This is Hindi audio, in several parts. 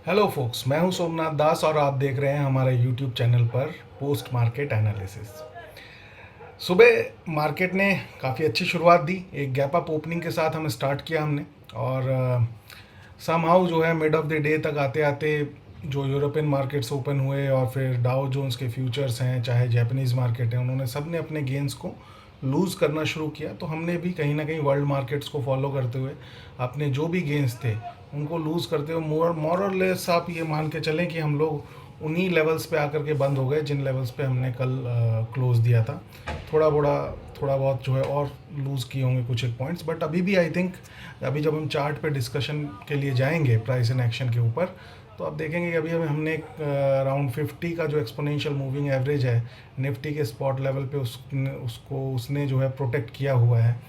हेलो फोक्स, मैं हूं सोमनाथ दास और आप देख रहे हैं हमारे यूट्यूब चैनल पर पोस्ट मार्केट एनालिसिस। सुबह मार्केट ने काफ़ी अच्छी शुरुआत दी। एक गैप अप ओपनिंग के साथ हम स्टार्ट किया हमने, और समहाउ जो है मिड ऑफ द डे तक आते आते जो यूरोपियन मार्केट्स ओपन हुए और फिर डाउ जोन्स के फ्यूचर्स हैं, चाहे जापानीज़ मार्केट हैं, उन्होंने सब ने अपने गेंस को लूज़ करना शुरू किया। तो हमने भी कहीं ना कहीं वर्ल्ड मार्केट्स को फॉलो करते हुए अपने जो भी गेंस थे उनको लूज़ करते हुए मोर और लेस आप ये मान के चलें कि हम लोग उन्हीं लेवल्स पे आकर के बंद हो गए जिन लेवल्स पे हमने कल क्लोज़ दिया था। थोड़ा बड़ा थोड़ा बहुत जो है और लूज़ किए होंगे कुछ एक पॉइंट्स, बट अभी भी आई थिंक अभी जब हम चार्ट पे डिस्कशन के लिए जाएंगे प्राइस एंड एक्शन के ऊपर, तो आप देखेंगे कि अभी हमने अराउंड 50 का जो एक्सपोनेंशियल मूविंग एवरेज है निफ्टी के स्पॉट लेवल पे उसने जो है प्रोटेक्ट किया हुआ है।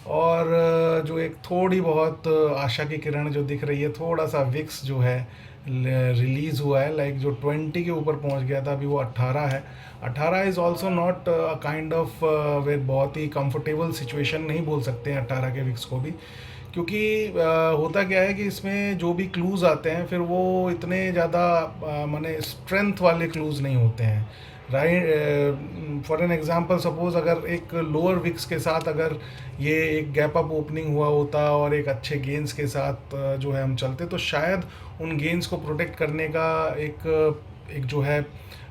और जो एक थोड़ी बहुत आशा की किरण जो दिख रही है, थोड़ा सा विक्स जो है रिलीज़ हुआ है, लाइक जो 20 के ऊपर पहुंच गया था, अभी वो 18 है। 18 is also not kind of वे बहुत ही कंफर्टेबल सिचुएशन नहीं बोल सकते हैं 18 के विक्स को भी, क्योंकि होता क्या है कि इसमें जो भी क्लूज़ आते हैं फिर वो इतने ज़्यादा माने स्ट्रेंथ वाले क्लूज़ नहीं होते हैं। Right, for an example suppose अगर एक लोअर विक्स के साथ अगर ये एक गैप अप ओपनिंग हुआ होता और एक अच्छे गेंस के साथ जो है हम चलते, तो शायद उन गेंस को प्रोटेक्ट करने का एक जो है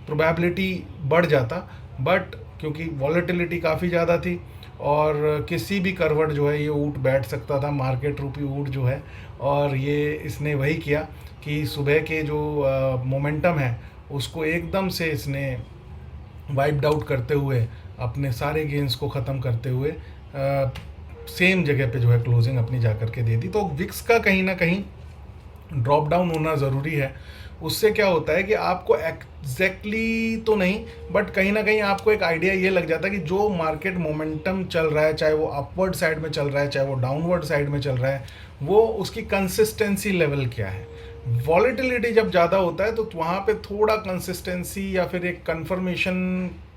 प्रोबेबिलिटी बढ़ जाता। बट क्योंकि वॉलेटिलिटी काफ़ी ज़्यादा थी और किसी भी करवट जो है ये ऊँट बैठ सकता था, मार्केट रूपी ऊँट जो है, और ये इसने वही किया कि सुबह के जो मोमेंटम है उसको एकदम से इसने वाइप्ड आउट करते हुए अपने सारे गेंस को ख़त्म करते हुए सेम जगह पे जो है क्लोजिंग अपनी जा कर के दे दी। तो विक्स का कहीं ना कहीं ड्रॉप डाउन होना ज़रूरी है। उससे क्या होता है कि आपको एग्जैक्टली तो नहीं, बट कहीं ना कहीं आपको एक आइडिया ये लग जाता है कि जो मार्केट मोमेंटम चल रहा है, चाहे वो अपवर्ड साइड में चल रहा है चाहे वो डाउनवर्ड साइड में चल रहा है, वो उसकी कंसिस्टेंसी लेवल क्या है। वॉलेटिलिटी जब ज़्यादा होता है तो वहाँ पे थोड़ा कंसिस्टेंसी या फिर एक कंफर्मेशन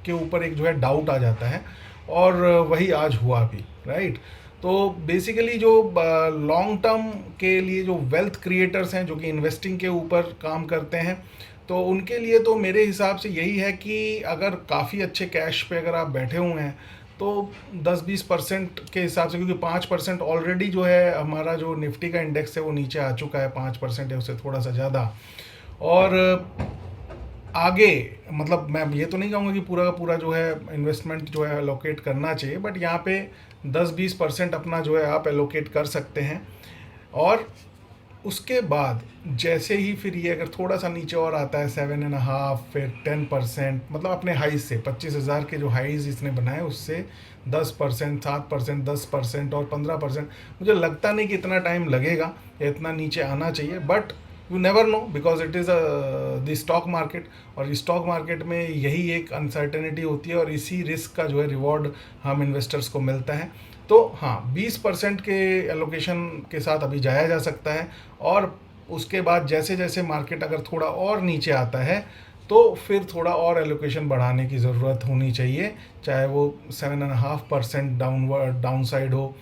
के ऊपर एक जो है डाउट आ जाता है, और वही आज हुआ भी, राइट। तो बेसिकली जो लॉन्ग टर्म के लिए जो वेल्थ क्रिएटर्स हैं, जो कि इन्वेस्टिंग के ऊपर काम करते हैं, तो उनके लिए तो मेरे हिसाब से यही है कि अगर काफ़ी अच्छे कैश पे अगर आप बैठे हुए हैं तो 10-20% के हिसाब से, क्योंकि 5% ऑलरेडी जो है हमारा जो निफ्टी का इंडेक्स है वो नीचे आ चुका है, 5% है, उससे थोड़ा सा ज़्यादा। और आगे मतलब मैं ये तो नहीं कहूँगा कि पूरा का पूरा जो है इन्वेस्टमेंट जो है एलोकेट करना चाहिए, बट यहाँ पे 10-20% अपना जो है आप एलोकेट कर सकते हैं। और उसके बाद जैसे ही फिर ये अगर थोड़ा सा नीचे और आता है 7.5 फिर 10%, मतलब अपने हाइज से 25,000 के जो हाइज इसने बनाए उससे 10%, 7%, 10% और 15%, मुझे लगता नहीं कि इतना टाइम लगेगा या इतना नीचे आना चाहिए, but you never know because it is the stock market, और स्टॉक मार्केट में यही एक अनसर्टेनिटी होती है और इसी रिस्क का जो है रिवॉर्ड हम इन्वेस्टर्स को मिलता है। तो हाँ, 20% के एलोकेशन के साथ अभी जाया जा सकता है, और उसके बाद जैसे जैसे मार्केट अगर थोड़ा और नीचे आता है तो फिर थोड़ा और एलोकेशन बढ़ाने की ज़रूरत होनी चाहिए, चाहे वो 7.5% डाउन साइड हो,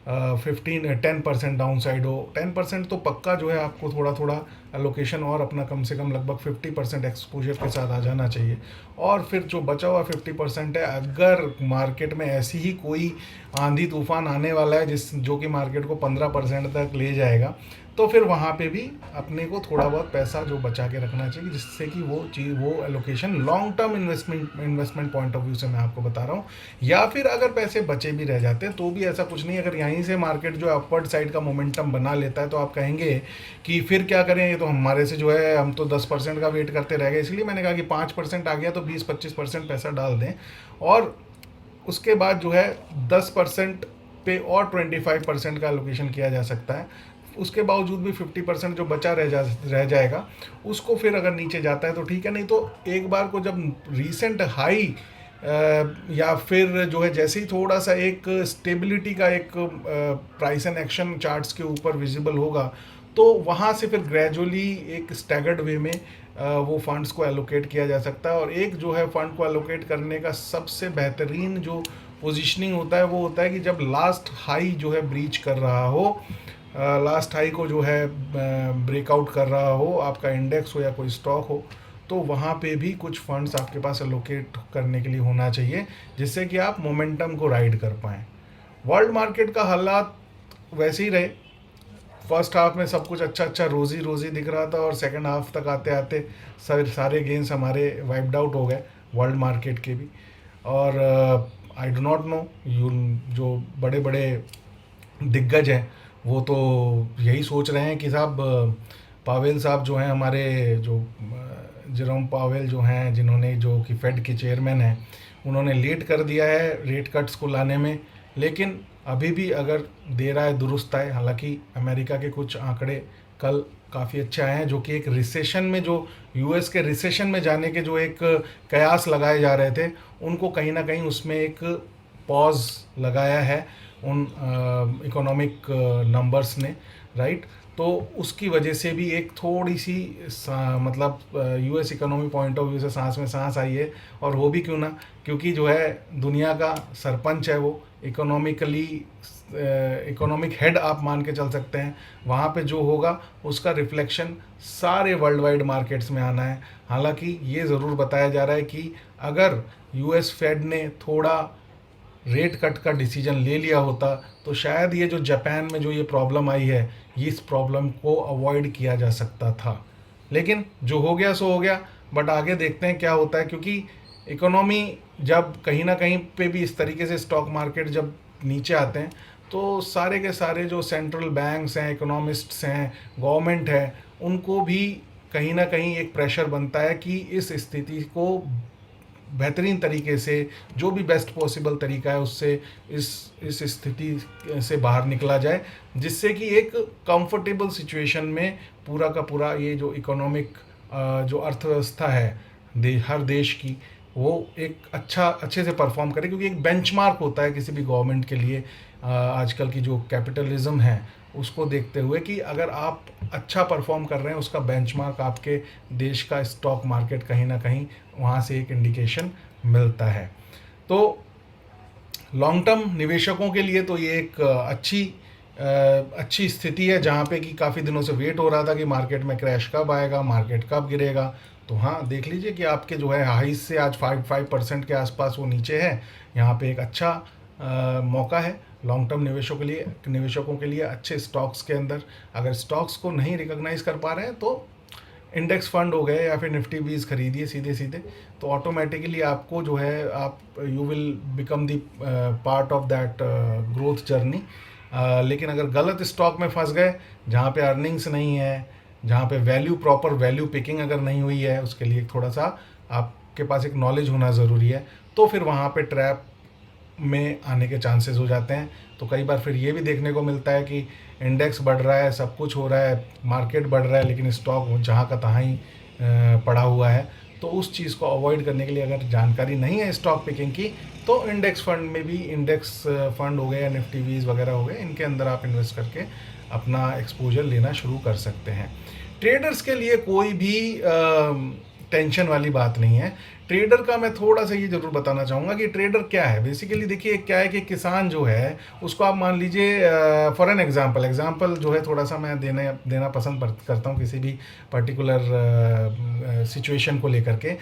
10% डाउन साइड हो। 10% तो पक्का जो है आपको थोड़ा थोड़ा एलोकेशन और अपना कम से कम लगभग 50% एक्सपोजर के साथ आ जाना चाहिए। और फिर जो बचा हुआ 50% है, अगर मार्केट में ऐसी ही कोई आंधी तूफान आने वाला है जो कि मार्केट को 15% तक ले जाएगा, तो फिर वहाँ पे भी अपने को थोड़ा बहुत पैसा जो बचा के रखना चाहिए, जिससे कि वो allocation long term investment point of view से मैं आपको बता रहा हूँ। या फिर अगर पैसे बचे भी रह जाते हैं तो भी ऐसा कुछ नहीं, अगर यहीं से मार्केट जो अपवर्ड साइड का मोमेंटम बना लेता है तो आप कहेंगे कि फिर क्या करें, ये तो हमारे से जो है हम तो 10% का वेट करते रह गए। इसलिए मैंने कहा कि 5% आ गया तो 20-25% पैसा डाल दें, और उसके बाद जो है 10% पे और 25% का एलोकेशन किया जा सकता है। उसके बावजूद भी 50% जो बचा रह जाएगा उसको फिर अगर नीचे जाता है तो ठीक है, नहीं तो एक बार को जब रीसेंट हाई या फिर जो है जैसे ही थोड़ा सा एक स्टेबिलिटी का एक प्राइस एंड एक्शन चार्ट्स के ऊपर विजिबल होगा, तो वहाँ से फिर ग्रेजुअली एक स्टैगर्ड वे में वो फंड्स को एलोकेट किया जा सकता है। और एक जो है फंड को एलोकेट करने का सबसे बेहतरीन जो पोजीशनिंग होता है वो होता है कि जब लास्ट हाई जो है ब्रीच कर रहा हो, लास्ट हाई को जो है ब्रेकआउट कर रहा हो, आपका इंडेक्स हो या कोई स्टॉक हो, तो वहाँ पे भी कुछ फंड्स आपके पास एलोकेट करने के लिए होना चाहिए, जिससे कि आप मोमेंटम को राइड कर पाएँ। वर्ल्ड मार्केट का हालात वैसे ही रहे। फर्स्ट हाफ में सब कुछ अच्छा अच्छा रोज़ी रोज़ी दिख रहा था, और सेकंड हाफ तक आते आते सारे गेंस हमारे वाइप्ड आउट हो गए, वर्ल्ड मार्केट के भी। और I do not know, you जो बड़े बड़े दिग्गज हैं वो तो यही सोच रहे हैं कि साहब पावेल साहब जो हैं हमारे, जो जेरोम पावेल जो हैं, जिन्होंने जो कि फेड के चेयरमैन हैं, उन्होंने लेट कर दिया है रेट कट्स को लाने में। लेकिन अभी भी अगर दे रहा है दुरुस्त आए। हालांकि अमेरिका के कुछ आंकड़े कल काफ़ी अच्छे आए हैं, जो कि एक रिसेशन में, जो यूएस के रिसेशन में जाने के जो एक कयास लगाए जा रहे थे, उनको कहीं ना कहीं उसमें एक पॉज लगाया है उन इकोनॉमिक नंबर्स ने, राइट। तो उसकी वजह से भी एक थोड़ी सी मतलब US economy point of view से सांस में सांस आई है। और वो भी क्यों ना, क्योंकि जो है दुनिया का सरपंच है वो, इकोनॉमिकली इकोनॉमिक हेड आप मान के चल सकते हैं। वहाँ पे जो होगा उसका रिफ्लेक्शन सारे वर्ल्ड वाइड मार्केट्स में आना है। हालांकि ये ज़रूर बताया जा रहा है कि अगर यूएस फेड ने थोड़ा रेट कट का डिसीजन ले लिया होता, तो शायद ये जो जापान में जो ये प्रॉब्लम आई है, इस प्रॉब्लम को अवॉइड किया जा सकता था। लेकिन जो हो गया सो हो गया। बट आगे देखते हैं क्या होता है, क्योंकि इकोनॉमी जब कहीं ना कहीं पे भी इस तरीके से स्टॉक मार्केट जब नीचे आते हैं, तो सारे के सारे जो सेंट्रल बैंक्स हैं, इकोनॉमिस्ट्स हैं, गवर्नमेंट है, उनको भी कहीं ना कहीं एक प्रेशर बनता है कि इस स्थिति को बेहतरीन तरीके से, जो भी बेस्ट पॉसिबल तरीका है उससे इस स्थिति से बाहर निकला जाए, जिससे कि एक कंफर्टेबल सिचुएशन में पूरा का पूरा ये जो इकोनॉमिक जो अर्थव्यवस्था है हर देश की, वो एक अच्छे से परफॉर्म करे। क्योंकि एक बेंचमार्क होता है किसी भी गवर्नमेंट के लिए आजकल की जो कैपिटलिज्म है उसको देखते हुए, कि अगर आप अच्छा परफॉर्म कर रहे हैं, उसका बेंचमार्क आपके देश का स्टॉक मार्केट कहीं ना कहीं वहाँ से एक इंडिकेशन मिलता है। तो लॉन्ग टर्म निवेशकों के लिए तो ये एक अच्छी स्थिति है, जहाँ पे कि काफ़ी दिनों से वेट हो रहा था कि मार्केट में क्रैश कब आएगा, मार्केट कब गिरेगा। तो हाँ, देख लीजिए कि आपके जो है हाई से आज 5% के आसपास वो नीचे है। यहाँ पे एक अच्छा मौका है लॉन्ग टर्म निवेशकों के लिए अच्छे स्टॉक्स के अंदर। अगर स्टॉक्स को नहीं रिकॉग्नाइज कर पा रहे हैं, तो इंडेक्स फंड हो गए या फिर निफ्टी बीज खरीदिए सीधे सीधे, तो ऑटोमेटिकली आपको जो है आप you will become the part of that growth journey. लेकिन अगर गलत स्टॉक में फंस गए, जहाँ पे अर्निंग्स नहीं है, जहाँ पे प्रॉपर वैल्यू पिकिंग अगर नहीं हुई है, उसके लिए थोड़ा सा आपके पास एक नॉलेज होना ज़रूरी है, तो फिर वहाँ पे ट्रैप में आने के चांसेस हो जाते हैं। तो कई बार फिर ये भी देखने को मिलता है कि इंडेक्स बढ़ रहा है, सब कुछ हो रहा है, मार्केट बढ़ रहा है, लेकिन स्टॉक जहाँ का तहाँ ही पड़ा हुआ है। तो उस चीज़ को अवॉइड करने के लिए अगर जानकारी नहीं है स्टॉक पिकिंग की, तो इंडेक्स फंड में भी, इंडेक्स फंड हो गए या निफ्टी वीज वगैरह हो गए, इनके अंदर आप इन्वेस्ट करके अपना एक्सपोजर लेना शुरू कर सकते हैं। ट्रेडर्स के लिए कोई भी टेंशन वाली बात नहीं है। ट्रेडर का मैं थोड़ा सा ये ज़रूर बताना चाहूँगा कि ट्रेडर क्या है। बेसिकली देखिए क्या है कि किसान जो है उसको आप मान लीजिए, फॉर एन एग्जांपल जो है थोड़ा सा मैं देना पसंद करता हूँ किसी भी पर्टिकुलर सिचुएशन को लेकर के।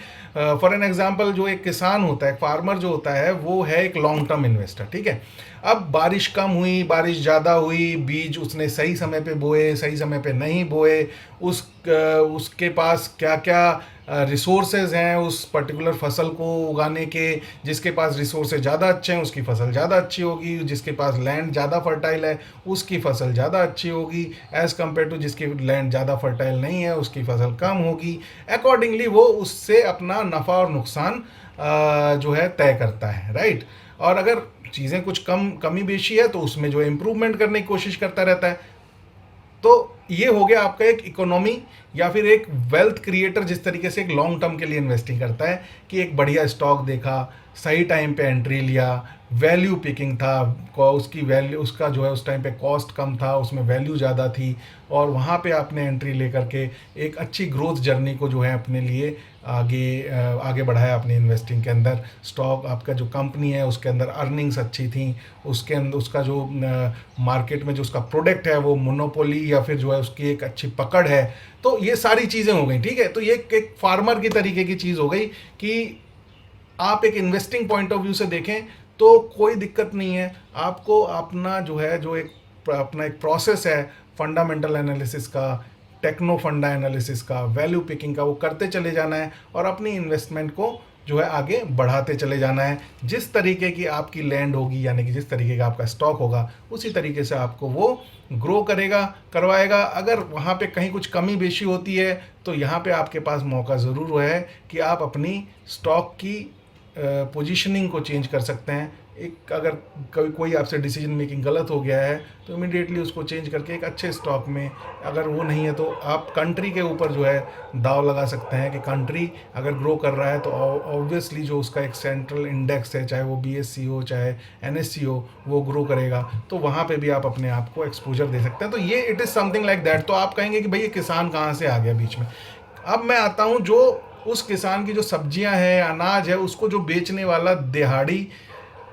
फॉर एन एग्जांपल, जो एक किसान होता है, एक फार्मर जो होता है, वो है एक लॉन्ग टर्म इन्वेस्टर, ठीक है। अब बारिश कम हुई, बारिश ज़्यादा हुई, बीज उसने सही समय पे बोए, सही समय पे नहीं बोए, उसके पास क्या क्या रिसोर्सेज हैं उस पर्टिकुलर फसल को उगाने के। जिसके पास रिसोर्सेज ज़्यादा अच्छे हैं उसकी फसल ज़्यादा अच्छी होगी, जिसके पास लैंड ज़्यादा फर्टाइल है उसकी फसल ज़्यादा अच्छी होगी, एज़ कम्पेयर टू जिसकी लैंड ज़्यादा फर्टाइल नहीं है उसकी फसल कम होगी। अकॉर्डिंगली वो उससे अपना नफ़ा और नुकसान जो है तय करता है, राइट। और अगर चीज़ें कुछ कमी बेशी है तो उसमें जो इम्प्रूवमेंट करने की कोशिश करता रहता है। तो ये हो गया आपका एक इकोनॉमी या फिर एक वेल्थ क्रिएटर जिस तरीके से एक लॉन्ग टर्म के लिए इन्वेस्टिंग करता है कि एक बढ़िया स्टॉक देखा, सही टाइम पे एंट्री लिया, वैल्यू पिकिंग था, उसकी वैल्यू, उसका जो है उस टाइम पे कॉस्ट कम था, उसमें वैल्यू ज़्यादा थी, और वहाँ पे आपने एंट्री लेकर के एक अच्छी ग्रोथ जर्नी को जो है अपने लिए आगे बढ़ाया अपनी इन्वेस्टिंग के अंदर। स्टॉक आपका जो कंपनी है उसके अंदर अर्निंग्स अच्छी थी, उसके अंदर उसका जो मार्केट में जो उसका प्रोडक्ट है वो मोनोपोली या फिर जो है उसकी एक अच्छी पकड़ है। तो ये सारी चीज़ें हो गई, ठीक है। तो ये एक फार्मर की तरीके की चीज़ हो गई कि आप एक इन्वेस्टिंग पॉइंट ऑफ व्यू से देखें तो कोई दिक्कत नहीं है, आपको अपना जो है जो एक अपना एक प्रोसेस है फंडामेंटल एनालिसिस का, टेक्नो फंडा एनालिसिस का, वैल्यू पिकिंग का, वो करते चले जाना है और अपनी इन्वेस्टमेंट को जो है आगे बढ़ाते चले जाना है। जिस तरीके की आपकी लैंड होगी, यानी कि जिस तरीके का आपका स्टॉक होगा, उसी तरीके से आपको वो ग्रो करेगा, करवाएगा। अगर वहाँ पे कहीं कुछ कमी बेशी होती है तो यहाँ पे आपके पास मौका ज़रूर है कि आप अपनी स्टॉक की पोजीशनिंग को चेंज कर सकते हैं। एक अगर कोई आपसे डिसीजन मेकिंग गलत हो गया है तो इमीडिएटली उसको चेंज करके एक अच्छे स्टॉक में, अगर वो नहीं है तो आप कंट्री के ऊपर जो है दाव लगा सकते हैं कि कंट्री अगर ग्रो कर रहा है तो ऑब्वियसली जो उसका एक सेंट्रल इंडेक्स है, चाहे वो BSE हो चाहे NSE हो, वो ग्रो करेगा, तो वहाँ पे भी आप अपने आप को एक्सपोजर दे सकते हैं। तो ये it is something like that. तो आप कहेंगे कि भाई ये किसान कहाँ से आ गया बीच में। अब मैं आता हूँ जो उस किसान की जो सब्जियां हैं, अनाज है, उसको जो बेचने वाला दिहाड़ी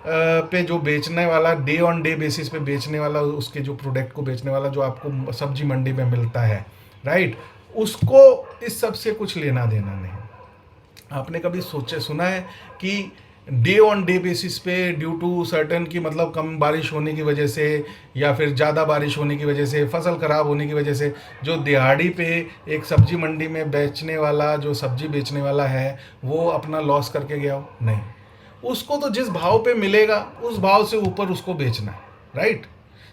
पे जो बेचने वाला, डे ऑन डे बेसिस पे बेचने वाला, उसके जो प्रोडक्ट को बेचने वाला जो आपको सब्जी मंडी में मिलता है, राइट, उसको इस सब से कुछ लेना देना नहीं। आपने कभी सुना है कि डे ऑन डे बेसिस पे ड्यू टू सर्टन की मतलब कम बारिश होने की वजह से या फिर ज़्यादा बारिश होने की वजह से, फसल ख़राब होने की वजह से जो दिहाड़ी पे एक सब्जी मंडी में बेचने वाला, जो सब्जी बेचने वाला है, वो अपना लॉस करके गया हो? नहीं, उसको तो जिस भाव पे मिलेगा उस भाव से ऊपर उसको बेचना है, राइट।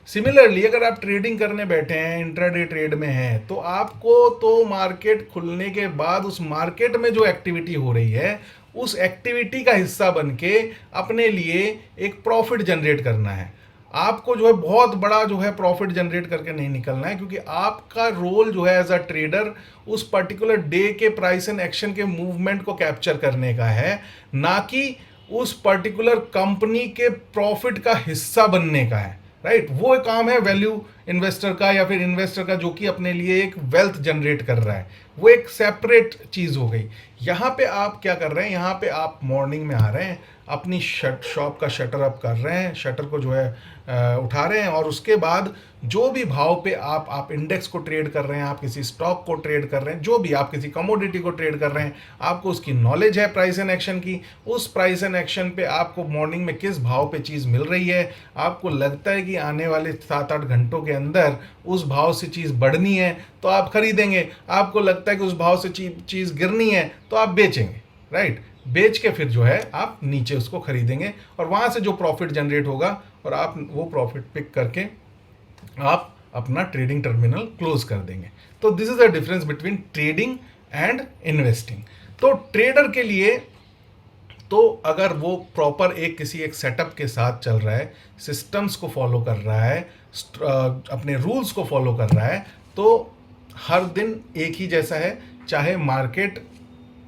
सिमिलरली अगर आप ट्रेडिंग करने बैठे हैं, इंट्राडे ट्रेड में हैं, तो आपको तो मार्केट खुलने के बाद उस मार्केट में जो एक्टिविटी हो रही है उस एक्टिविटी का हिस्सा बन के अपने लिए एक प्रॉफिट जनरेट करना है। आपको जो है बहुत बड़ा जो है प्रॉफिट जनरेट करके नहीं निकलना है, क्योंकि आपका रोल जो है एज अ ट्रेडर उस पर्टिकुलर डे के प्राइस एंड एक्शन के मूवमेंट को कैप्चर करने का है, ना कि उस पर्टिकुलर कंपनी के प्रॉफिट का हिस्सा बनने का है, राइट। वो एक काम है वैल्यू इन्वेस्टर का या फिर इन्वेस्टर का जो कि अपने लिए एक वेल्थ जनरेट कर रहा है, वो एक सेपरेट चीज़ हो गई। यहाँ पे आप क्या कर रहे हैं, यहाँ पे आप मॉर्निंग में आ रहे हैं, अपनी शॉप का शटर अप कर रहे हैं, शटर को जो है उठा रहे हैं, और उसके बाद जो भी भाव पे आप इंडेक्स को ट्रेड कर रहे हैं, आप किसी स्टॉक को ट्रेड कर रहे हैं, जो भी आप किसी कमोडिटी को ट्रेड कर रहे हैं, आपको उसकी नॉलेज है प्राइस एंड एक्शन की। उस प्राइस एंड एक्शन पे आपको मॉर्निंग में किस भाव पे चीज़ मिल रही है, आपको लगता है कि आने वाले 7-8 घंटों के अंदर उस भाव से चीज़ बढ़नी है तो आप खरीदेंगे, आपको लगता है कि उस भाव से चीज़ गिरनी है तो आप बेचेंगे, राइट। बेच के फिर जो है आप नीचे उसको खरीदेंगे और वहाँ से जो प्रॉफिट जनरेट होगा और आप वो प्रॉफिट पिक करके आप अपना ट्रेडिंग टर्मिनल क्लोज कर देंगे। तो this is the difference between trading and investing. तो ट्रेडर के लिए तो अगर वो प्रॉपर एक सेटअप के साथ चल रहा है, सिस्टम्स को फॉलो कर रहा है, अपने रूल्स को फॉलो कर रहा है, तो हर दिन एक ही जैसा है, चाहे मार्केट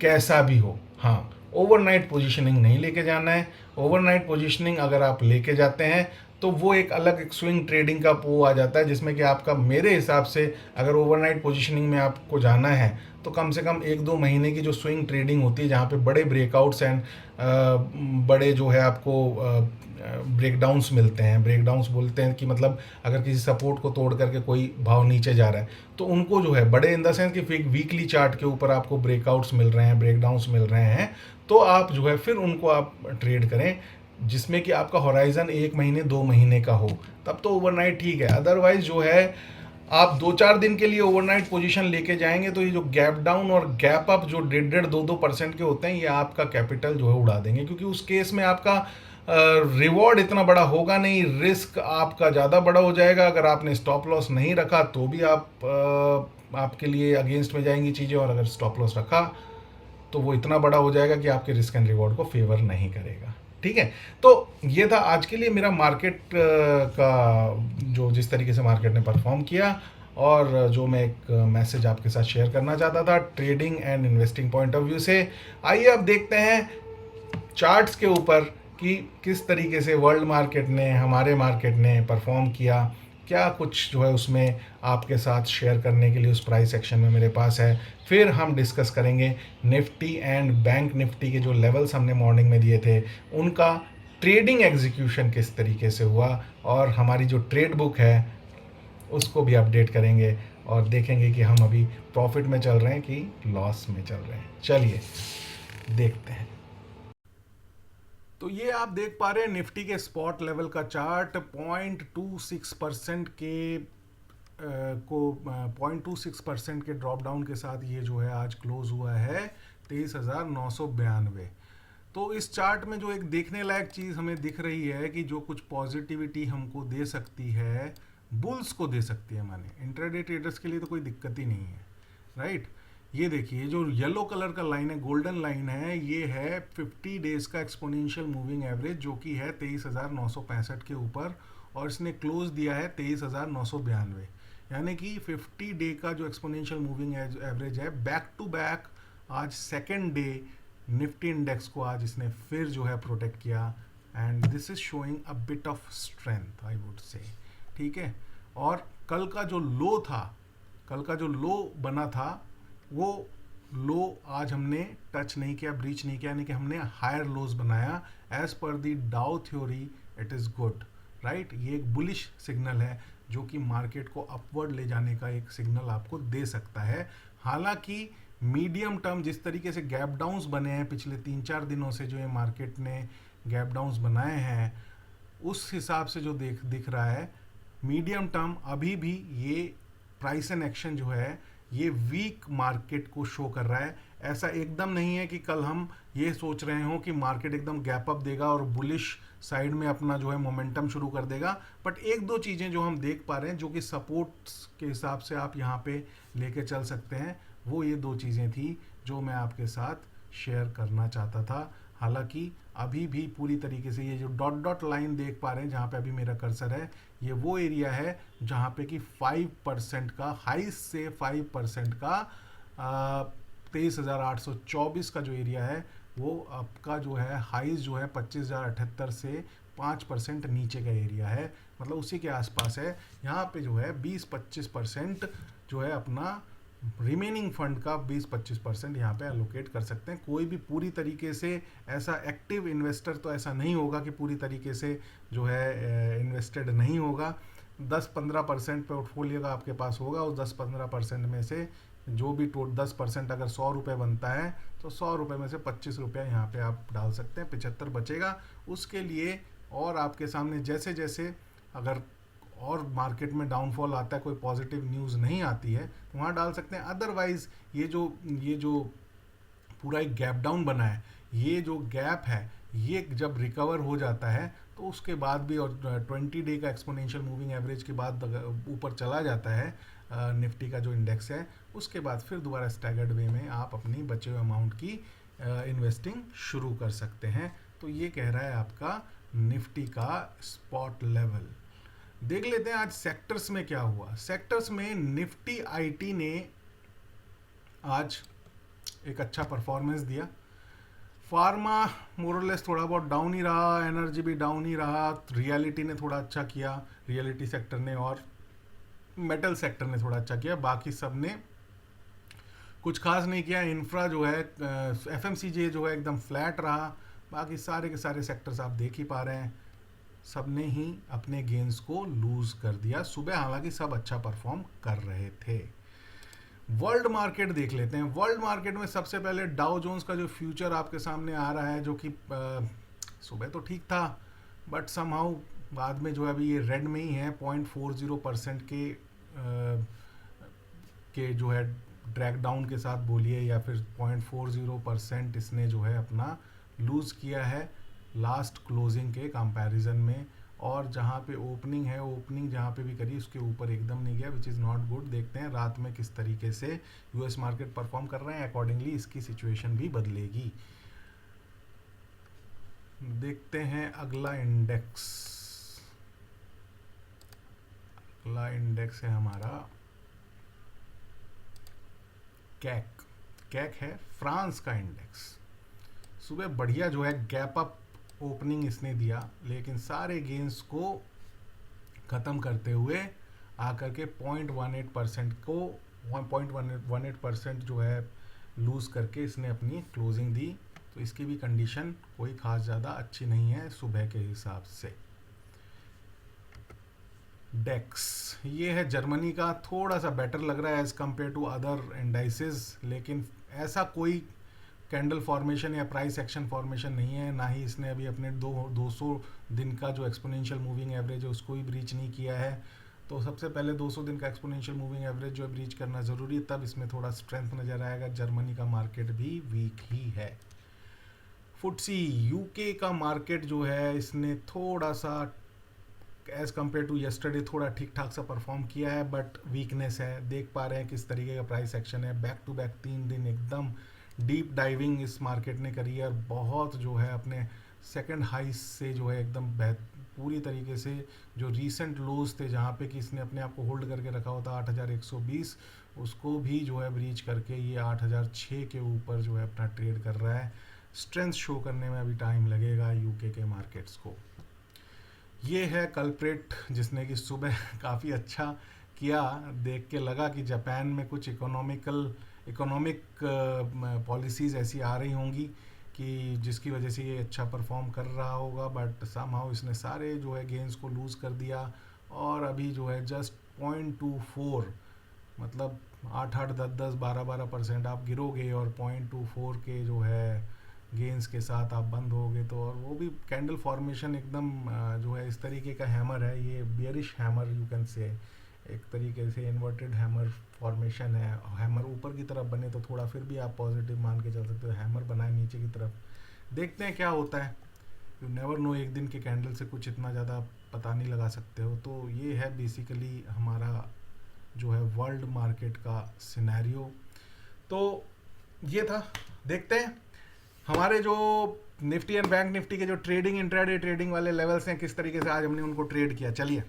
कैसा भी हो। हाँ, ओवरनाइट पोजीशनिंग नहीं लेके जाना है। ओवरनाइट पोजीशनिंग अगर आप लेके जाते हैं तो वो एक अलग एक स्विंग ट्रेडिंग का वो आ जाता है, जिसमें कि आपका, मेरे हिसाब से अगर ओवरनाइट पोजीशनिंग में आपको जाना है तो कम से कम 1-2 महीने की जो स्विंग ट्रेडिंग होती है, जहाँ पे बड़े ब्रेकआउट्स एंड बड़े जो है आपको ब्रेकडाउन्स मिलते हैं। ब्रेकडाउन्स बोलते हैं कि मतलब अगर किसी सपोर्ट को तोड़ करके कोई भाव नीचे जा रहा है तो उनको जो है बड़े इन द सेंस कि वीकली चार्ट के ऊपर आपको ब्रेकआउट्स मिल रहे हैं, ब्रेकडाउन्स मिल रहे हैं, तो आप जो है फिर उनको आप ट्रेड करें, जिसमें कि आपका होराइजन 1 महीने 2 महीने का हो, तब तो ओवरनाइट ठीक है। अदरवाइज जो है आप 2-4 दिन के लिए ओवरनाइट पोजीशन लेके जाएंगे तो ये जो गैप डाउन और गैप अप जो 1.5-2% के होते हैं, ये आपका कैपिटल जो है उड़ा देंगे, क्योंकि उस केस में आपका रिवॉर्ड इतना बड़ा होगा नहीं, रिस्क आपका ज़्यादा बड़ा हो जाएगा। अगर आपने स्टॉप लॉस नहीं रखा तो भी आपके लिए अगेंस्ट में जाएंगी चीज़ें, और अगर स्टॉप लॉस रखा तो वो इतना बड़ा हो जाएगा कि आपके रिस्क एंड रिवॉर्ड को फेवर नहीं करेगा। ठीक है, तो ये था आज के लिए मेरा मार्केट का जो जिस तरीके से मार्केट ने परफॉर्म किया, और जो मैं एक मैसेज आपके साथ शेयर करना चाहता था trading and investing point of view से। आइए अब देखते हैं चार्ट्स के ऊपर कि किस तरीके से वर्ल्ड मार्केट ने, हमारे मार्केट ने परफॉर्म किया। क्या कुछ जो है उसमें आपके साथ शेयर करने के लिए उस प्राइस सेक्शन में मेरे पास है। फिर हम डिस्कस करेंगे निफ्टी एंड बैंक निफ्टी के जो लेवल्स हमने मॉर्निंग में दिए थे उनका ट्रेडिंग एग्जीक्यूशन किस तरीके से हुआ, और हमारी जो ट्रेड बुक है उसको भी अपडेट करेंगे और देखेंगे कि हम अभी प्रॉफिट में चल रहे हैं कि लॉस में चल रहे हैं। चलिए देखते हैं। तो ये आप देख पा रहे हैं निफ्टी के स्पॉट लेवल का चार्ट 0.26% के को 0.26% के ड्रॉप डाउन के साथ ये जो है आज क्लोज हुआ है 23,992। तो इस चार्ट में जो एक देखने लायक चीज़ हमें दिख रही है कि जो कुछ पॉजिटिविटी हमको दे सकती है, बुल्स को दे सकती है, माने इंट्राडे ट्रेडर्स के लिए तो कोई दिक्कत ही नहीं है, राइट। ये देखिए जो येलो कलर का लाइन है, गोल्डन लाइन है, ये है 50 डेज का एक्सपोनेंशियल मूविंग एवरेज जो कि है 23,965 के ऊपर, और इसने क्लोज दिया है 23,992। यानी कि 50 डे का जो एक्सपोनेंशियल मूविंग एवरेज है, बैक टू बैक आज सेकेंड डे निफ्टी इंडेक्स को आज इसने फिर जो है प्रोटेक्ट किया, and this is showing a bit of strength I would say, ठीक है। और कल का जो लो था, कल का जो लो बना था वो लो आज हमने टच नहीं किया, ब्रीच नहीं किया, यानी कि हमने हायर लोज बनाया। As per the Dow theory it is good, right. ये एक बुलिश सिग्नल है जो कि मार्केट को अपवर्ड ले जाने का एक सिग्नल आपको दे सकता है। हालांकि मीडियम टर्म जिस तरीके से गैप डाउन्स बने हैं पिछले 3-4 दिनों से, जो ये मार्केट ने गैप डाउन्स बनाए हैं, उस हिसाब से जो दिख रहा है मीडियम टर्म अभी भी ये प्राइस एंड एक्शन जो है ये वीक मार्केट को शो कर रहा है। ऐसा एकदम नहीं है कि कल हम ये सोच रहे हो कि मार्केट एकदम गैप अप देगा और बुलिश साइड में अपना जो है मोमेंटम शुरू कर देगा। बट एक दो चीज़ें जो हम देख पा रहे हैं जो कि सपोर्ट्स के हिसाब से आप यहाँ पे लेके चल सकते हैं, वो ये दो चीज़ें थी जो मैं आपके साथ शेयर करना चाहता था। हालांकि अभी भी पूरी तरीके से ये जो डॉट डॉट लाइन देख पा रहे हैं जहाँ पे अभी मेरा कर्सर है, ये वो एरिया है जहाँ पे कि 5% का हाई से 5% का 23,824 का जो एरिया है वो आपका जो है हाईज जो है 25,078 से 5% नीचे का एरिया है, मतलब उसी के आसपास है। यहाँ पे जो है 20-25% जो है अपना रिमेनिंग फंड का 20-25% यहाँ पे एलोकेट कर सकते हैं। कोई भी पूरी तरीके से ऐसा एक्टिव इन्वेस्टर तो ऐसा नहीं होगा कि पूरी तरीके से जो है इन्वेस्टेड नहीं होगा। 10-15% पोर्टफोलियो का आपके पास होगा, उस 10-15% में से जो भी 10% अगर 100 रुपये बनता है तो 100 रुपये में से 25 रुपये यहाँ पे आप डाल सकते हैं, 75 बचेगा उसके लिए। और आपके सामने जैसे जैसे अगर और मार्केट में डाउनफॉल आता है, कोई पॉजिटिव न्यूज़ नहीं आती है तो वहाँ डाल सकते हैं। अदरवाइज़ ये जो पूरा एक गैप डाउन बना है, ये जो गैप है ये जब रिकवर हो जाता है तो उसके बाद भी, और 20 डे का एक्सपोनेंशियल मूविंग एवरेज के बाद ऊपर चला जाता है निफ्टी का जो इंडेक्स है, उसके बाद फिर दोबारा स्टैगर्ड वे में आप अपनी बचे हुए अमाउंट की इन्वेस्टिंग शुरू कर सकते हैं। तो ये कह रहा है आपका निफ्टी का स्पॉट लेवल। देख लेते हैं आज सेक्टर्स में क्या हुआ। सेक्टर्स में निफ्टी आईटी ने आज एक अच्छा परफॉर्मेंस दिया। फार्मा मोरलेस थोड़ा बहुत डाउन ही रहा, एनर्जी भी डाउन ही रहा, रियलिटी ने थोड़ा अच्छा किया, रियलिटी सेक्टर ने, और मेटल सेक्टर ने थोड़ा अच्छा किया, बाकी सब ने कुछ खास नहीं किया। इंफ्रा जो है एफएमसीजी जो है एकदम फ्लैट रहा। बाकी सारे के सारे सेक्टर्स आप देख ही पा रहे हैं, सब ने ही अपने गेंस को लूज कर दिया। सुबह हालांकि सब अच्छा परफॉर्म कर रहे थे। वर्ल्ड मार्केट देख लेते हैं। वर्ल्ड मार्केट में सबसे पहले डाउ जोन्स का जो फ्यूचर आपके सामने आ रहा है, जो कि सुबह तो ठीक था बट समहाउ बाद में जो है अभी ये रेड में ही है, 0.40% के जो है ड्रैग डाउन के साथ बोलिए, या फिर 0.40% इसने जो है अपना लूज किया है लास्ट क्लोजिंग के कंपैरिजन में। और जहाँ पे ओपनिंग है, ओपनिंग जहाँ पे भी करी उसके ऊपर एकदम नहीं गया, विच इज़ नॉट गुड। देखते हैं रात में किस तरीके से यूएस मार्केट परफॉर्म कर रहे हैं, अकॉर्डिंगली इसकी सिचुएशन भी बदलेगी। देखते हैं अगला इंडेक्स। अगला इंडेक्स है हमारा कैक। कैक है फ्रांस का इंडेक्स। सुबह बढ़िया जो है गैप अप ओपनिंग इसने दिया, लेकिन सारे गेंस को ख़त्म करते हुए आकर के 0.18% को 0.18% जो है लूज़ करके इसने अपनी क्लोजिंग दी। तो इसकी भी कंडीशन कोई ख़ास ज़्यादा अच्छी नहीं है सुबह के हिसाब से। डेक्स ये है जर्मनी का, थोड़ा सा बेटर लग रहा है as compare to other indices, लेकिन ऐसा कोई कैंडल फॉर्मेशन या प्राइस एक्शन फॉर्मेशन नहीं है। ना ही इसने अभी अपने 200 दिन का जो एक्सपोनेंशियल मूविंग एवरेज है उसको भी ब्रीच नहीं किया है। तो सबसे पहले 200 दिन का एक्सपोनेंशियल मूविंग एवरेज जो है ब्रीच करना ज़रूरी है, तब इसमें थोड़ा स्ट्रेंथ नज़र आएगा। जर्मनी का मार्केट भी वीक ही है। फुटसी यूके का मार्केट जो है इसने थोड़ा सा एज़ कम्पेयर टू यस्टरडे थोड़ा ठीक ठाक सा परफॉर्म किया है, बट वीकनेस है। देख पा रहे हैं किस तरीके का प्राइस एक्शन है। बैक टू बैक 3 दिन एकदम डीप डाइविंग इस मार्केट ने करी है, और बहुत जो है अपने सेकंड हाई से जो है एकदम पूरी तरीके से जो रीसेंट लोज थे जहाँ पे कि इसने अपने आप को होल्ड करके रखा होता 8120, उसको भी जो है ब्रीच करके ये 8006 के ऊपर जो है अपना ट्रेड कर रहा है। स्ट्रेंथ शो करने में अभी टाइम लगेगा यूके के मार्केट्स को। ये है कल्प्रेट जिसने कि सुबह काफ़ी अच्छा किया। देख के लगा कि जापान में कुछ इकोनॉमिक पॉलिसीज़ ऐसी आ रही होंगी कि जिसकी वजह से ये अच्छा परफॉर्म कर रहा होगा, बट समहाउ इसने सारे जो है गेंस को लूज़ कर दिया, और अभी जो है जस्ट 0.24 मतलब 8-8 10-10 12-12% आप गिरोगे और 0.24 के जो है गेंस के साथ आप बंद होगे। तो और वो भी कैंडल फॉर्मेशन एकदम जो है इस तरीके का हैमर है, ये bearish hammer you can say, एक तरीके से इन्वर्टेड हैमर फॉर्मेशन है। हैमर ऊपर की तरफ बने तो थोड़ा फिर भी आप पॉजिटिव मान के चल सकते हो, हैमर बनाए नीचे की तरफ, देखते हैं क्या होता है। यू नेवर नो, एक दिन के कैंडल से कुछ इतना ज़्यादा पता नहीं लगा सकते हो। तो ये है बेसिकली हमारा जो है वर्ल्ड मार्केट का सिनेरियो। तो ये था, देखते हैं हमारे जो निफ्टी एंड बैंक निफ्टी के जो ट्रेडिंग इंट्राडे ट्रेडिंग वाले लेवल्स हैं किस तरीके से आज हमने उनको ट्रेड किया। चलिए,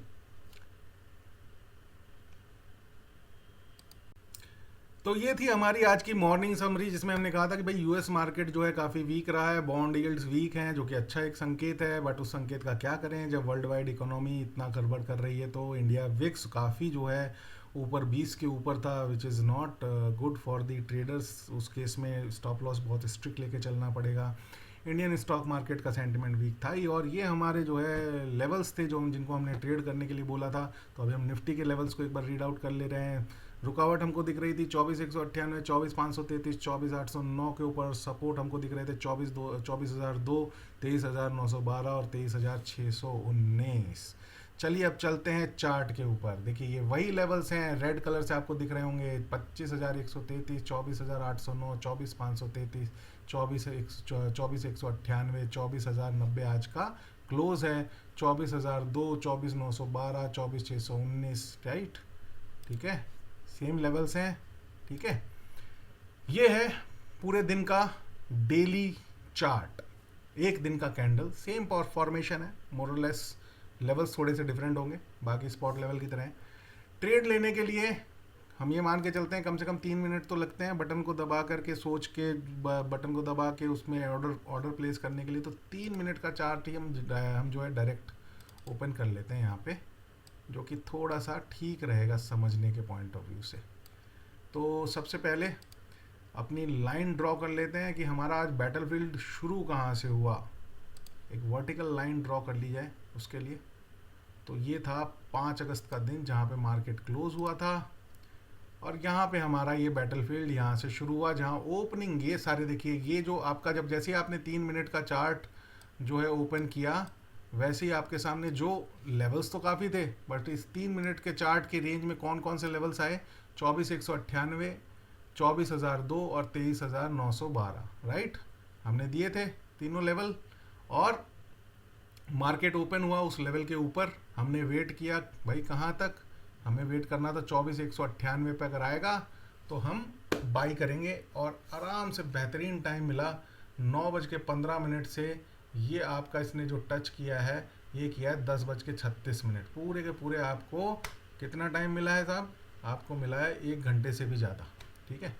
तो ये थी हमारी आज की मॉर्निंग समरी, जिसमें हमने कहा था कि भाई यूएस मार्केट जो है काफ़ी वीक रहा है, बॉन्ड यील्ड्स वीक हैं, जो कि अच्छा एक संकेत है। बट उस संकेत का क्या करें जब वर्ल्ड वाइड इकोनॉमी इतना गड़बड़ कर रही है। तो इंडिया विक्स काफ़ी जो है ऊपर 20 के ऊपर था, which is not good for the traders. उस केस में स्टॉप लॉस बहुत स्ट्रिक्ट लेके चलना पड़ेगा। इंडियन स्टॉक मार्केट का सेंटिमेंट वीक था ही, और ये हमारे जो है लेवल्स थे जो जिनको हमने ट्रेड करने के लिए बोला था। तो अभी हम निफ्टी के लेवल्स को एक बार रीड आउट कर ले रहे हैं। रुकावट हमको दिख रही थी 24,198, 24,533, 24,809 के ऊपर। सपोर्ट हमको दिख रहे थे 24,002, 23,912 और 23,619। चलिए अब चलते हैं चार्ट के ऊपर। देखिए ये वही लेवल्स हैं, रेड कलर से आपको दिख रहे होंगे, 25,133, 24,809, 24,533, 24,198, 24,090 आज का क्लोज है, 24,002, 24,912, 24,619, राइट। ठीक है, सेम लेवल्स हैं। ठीक है, ये है पूरे दिन का डेली चार्ट, एक दिन का कैंडल, सेम फॉर्मेशन है मोरलेस। लेवल्स थोड़े से डिफरेंट होंगे, बाकी स्पॉट लेवल की तरह। ट्रेड लेने के लिए हम ये मान के चलते हैं कम से कम 3 मिनट तो लगते हैं बटन को दबा करके, सोच के बटन को दबा के उसमें ऑर्डर प्लेस करने के लिए। तो 3 मिनट का चार्ट ही हम जो है डायरेक्ट ओपन कर लेते हैं यहाँ पे, जो कि थोड़ा सा ठीक रहेगा समझने के पॉइंट ऑफ व्यू से। तो सबसे पहले अपनी लाइन ड्रॉ कर लेते हैं कि हमारा आज बैटलफील्ड शुरू कहाँ से हुआ। एक वर्टिकल लाइन ड्रॉ कर ली जाए उसके लिए। तो ये था 5 अगस्त का दिन जहाँ पे मार्केट क्लोज हुआ था, और यहाँ पे हमारा ये बैटलफील्ड यहाँ से शुरू हुआ, जहाँ ओपनिंग ये सारे देखिए, ये जो आपका जब जैसे ही आपने 3 मिनट का चार्ट जो है ओपन किया, वैसे ही आपके सामने जो लेवल्स तो काफ़ी थे, बट इस 3 मिनट के चार्ट के रेंज में कौन कौन से लेवल्स आए, 24,198, 24,002 और 23,912, राइट। हमने दिए थे तीनों लेवल, और मार्केट ओपन हुआ उस लेवल के ऊपर। हमने वेट किया भाई कहाँ तक, हमें वेट करना था 24,198 पे। अगर आएगा तो हम बाई करेंगे, और आराम से बेहतरीन टाइम मिला 9:15 से। ये आपका इसने जो टच किया है, ये किया है 10:36। पूरे के पूरे आपको कितना टाइम मिला है साहब, आपको मिला है 1 घंटे से भी ज़्यादा। ठीक है,